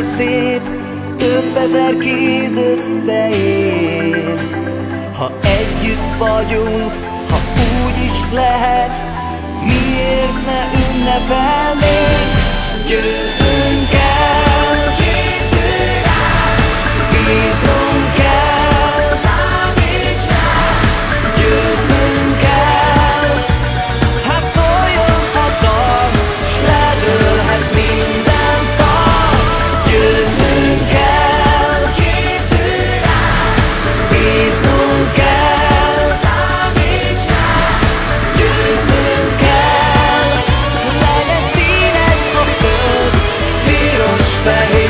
oly szép, több ezer kéz összeér. Ha együtt vagyunk, ha úgy is lehet, miért ne ünnepelnénk? Győznünk kell, bíznunk kell, számíts rá. Győznünk kell, hát szóljon a dal, s ledőlhet minden fal. Győznünk kell, bíznunk kell, számíts rá. Győznünk kell, legyen színes a föld, piros-fehér.